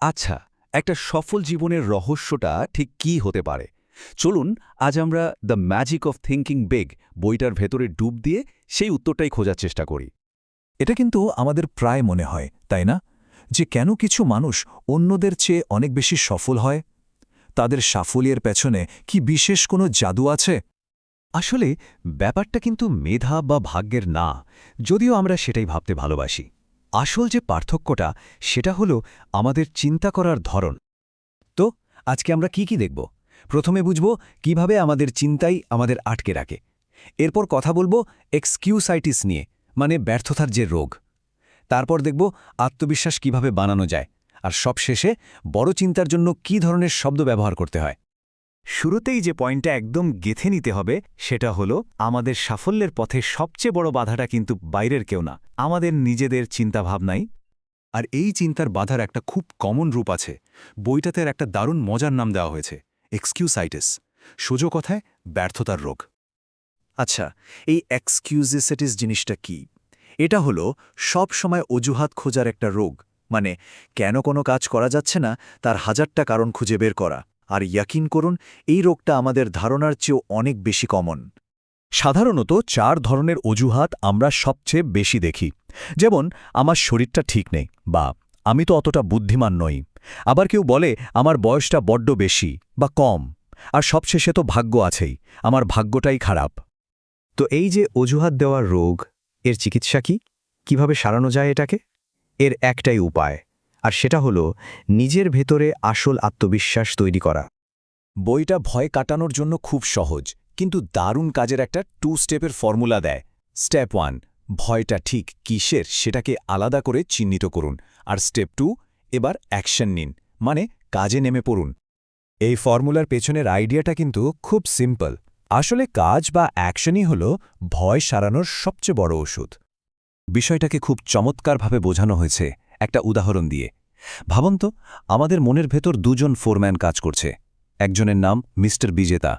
আচ্ছা, একটা সফল জীবনের রহস্যটা ঠিক কী হতে পারে? চলুন আজ আমরা the magic of thinking big বইটার ভেতরে ডুব দিয়ে সেই উত্তরটাই খোঁজার চেষ্টা করি। এটা কিন্তু আমাদের প্রায় মনে হয়, তাই না? যে কেন কিছু মানুষ অন্যদের চেয়ে অনেক বেশি সফল হয়? তাদের সাফল্যের পেছনে কি বিশেষ কোনো জাদু আছে? আসলে ব্যাপারটা কিন্তু মেধা বা ভাগ্যের না, যদিও আমরা সেটাই ভাবতে ভালোবাসি। আসল যে পার্থক্যটা সেটা হলো আমাদের চিন্তা করার ধরন। তো আজকে আমরা কি দেখব? প্রথমে বুঝব কিভাবে আমাদের চিন্তাই আমাদের আটকে রাখে। এরপর কথা বলবো এক্সকিউসাইটিস নিয়ে, মানে ব্যর্থতার যে রোগ। তারপর দেখব আত্মবিশ্বাস কিভাবে বানানো যায়, আর সবশেষে বড় চিন্তার জন্য কী ধরনের শব্দ ব্যবহার করতে হয়। শুরুতেই যে পয়েন্টটা একদম গেঁথে নিতে হবে সেটা হলো আমাদের সাফল্যের পথে সবচেয়ে বড় বাধাটা কিন্তু বাইরের কেউ না, আমাদের নিজেদের চিন্তাভাবনাই। আর এই চিন্তার বাধার একটা খুব কমন রূপ আছে। বইটাতে একটা দারুণ মজার নাম দেওয়া হয়েছে, এক্সকিউসাইটিস। সোজো কথায় ব্যর্থতার রোগ। আচ্ছা, এই এক্সকিউজিসাইটিস জিনিসটা কি? এটা হলো সব সময় অজুহাত খোঁজার একটা রোগ। মানে কেন কোনো কাজ করা যাচ্ছে না তার হাজারটা কারণ খুঁজে বের করা। আর ইয়াকিন করুন, এই রোগটা আমাদের ধারণার চেয়েও অনেক বেশি কমন। সাধারণত 4 ধরনের অজুহাত আমরা সবচেয়ে বেশি দেখি। যেমন, আমার শরীরটা ঠিক নেই, বা আমি তো অতটা বুদ্ধিমান নই। আবার কেউ বলে আমার বয়সটা বড্ড বেশি বা কম। আর সবশেষে তো ভাগ্য আছেই, আমার ভাগ্যটাই খারাপ। তো এই যে অজুহাত দেওয়ার রোগ, এর চিকিৎসা কি? কিভাবে সারানো যায় এটাকে? এর একটাই উপায়, আর সেটা হলো নিজের ভেতরে আসল আত্মবিশ্বাস তৈরি করা। বইটা ভয় কাটানোর জন্য খুব সহজ, কিন্তু দারুণ কাজের একটা 2 স্টেপের ফর্মুলা দেয়। স্টেপ 1, ভয়টা ঠিক কিসের সেটাকে আলাদা করে চিহ্নিত করুন। আর স্টেপ 2, এবার অ্যাকশন নিন, মানে কাজে নেমে পড়ুন। এই ফর্মুলার পেছনের আইডিয়াটা কিন্তু খুব সিম্পল। আসলে কাজ বা অ্যাকশনই হল ভয় সারানোর সবচেয়ে বড় ওষুধ। বিষয়টাকে খুব চমৎকারভাবে বোঝানো হয়েছে একটা উদাহরণ দিয়ে। ভাবুন তো, আমাদের মনের ভেতর দুজন ফোরম্যান কাজ করছে। একজনের নাম মিস্টার বিজেতা,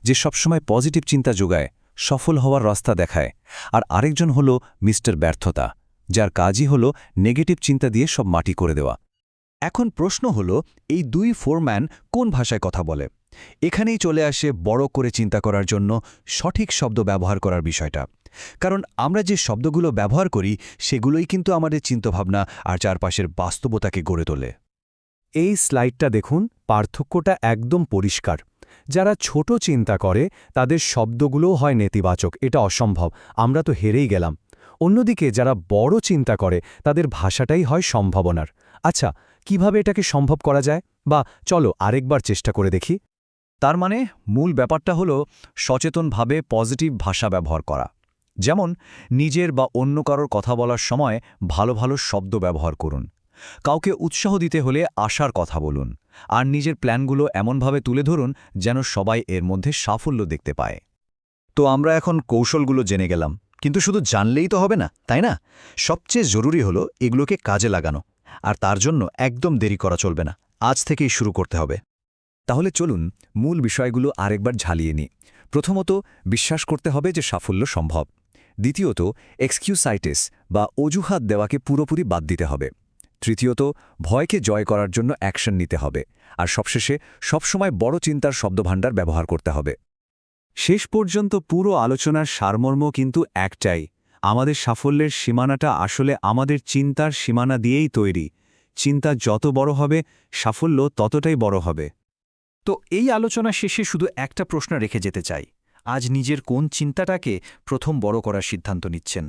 যে সবসময় পজিটিভ চিন্তা যোগায়, সফল হওয়ার রাস্তা দেখায়। আর আরেকজন হল মিস্টার ব্যর্থতা, যার কাজই হল নেগেটিভ চিন্তা দিয়ে সব মাটি করে দেওয়া। এখন প্রশ্ন হল, এই দুই ফোরম্যান কোন ভাষায় কথা বলে? এখানেই চলে আসে বড় করে চিন্তা করার জন্য সঠিক শব্দ ব্যবহার করার বিষয়টা। কারণ আমরা যে শব্দগুলো ব্যবহার করি সেগুলোই কিন্তু আমাদের চিন্তাভাবনা আর চারপাশের বাস্তবতাকে গড়ে তোলে। এই স্লাইডটা দেখুন, পার্থক্যটা একদম পরিষ্কার। যারা ছোট চিন্তা করে তাদের শব্দগুলোও হয় নেতিবাচক, এটা অসম্ভব, আমরা তো হেরেই গেলাম। অন্যদিকে যারা বড় চিন্তা করে তাদের ভাষাটাই হয় সম্ভাবনার। আচ্ছা, কিভাবে এটাকে সম্ভব করা যায়? বা চলো আরেকবার চেষ্টা করে দেখি। তার মানে মূল ব্যাপারটা হলো সচেতনভাবে পজিটিভ ভাষা ব্যবহার করা। যেমন, নিজের বা অন্য কারোর কথা বলার সময় ভালো ভালো শব্দ ব্যবহার করুন। কাউকে উৎসাহ দিতে হলে আশার কথা বলুন। আর নিজের প্ল্যানগুলো এমনভাবে তুলে ধরুন যেন সবাই এর মধ্যে সাফল্য দেখতে পায়। তো আমরা এখন কৌশলগুলো জেনে গেলাম, কিন্তু শুধু জানলেই তো হবে না, তাই না? সবচেয়ে জরুরি হলো এগুলোকে কাজে লাগানো। আর তার জন্য একদম দেরি করা চলবে না, আজ থেকেই শুরু করতে হবে। তাহলে চলুন মূল বিষয়গুলো আরেকবার ঝালিয়ে নিই। প্রথমত, বিশ্বাস করতে হবে যে সাফল্য সম্ভব। দ্বিতীয়ত, এক্সকিউসাইটিস বা অজুহাত দেওয়াকে পুরোপুরি বাদ দিতে হবে। তৃতীয়ত, ভয়কে জয় করার জন্য অ্যাকশন নিতে হবে। আর সবশেষে, সবসময় বড় চিন্তার শব্দভাণ্ডার ব্যবহার করতে হবে। শেষ পর্যন্ত পুরো আলোচনার সারমর্ম কিন্তু একটাই, আমাদের সাফল্যের সীমানাটা আসলে আমাদের চিন্তার সীমানা দিয়েই তৈরি। চিন্তা যত বড় হবে, সাফল্য ততটাই বড় হবে। তো এই আলোচনা শেষে শুধু একটা প্রশ্ন রেখে যেতে চাই, আজ নিজের কোন চিন্তাটাকে প্রথম বড় করার সিদ্ধান্ত নিচ্ছেন?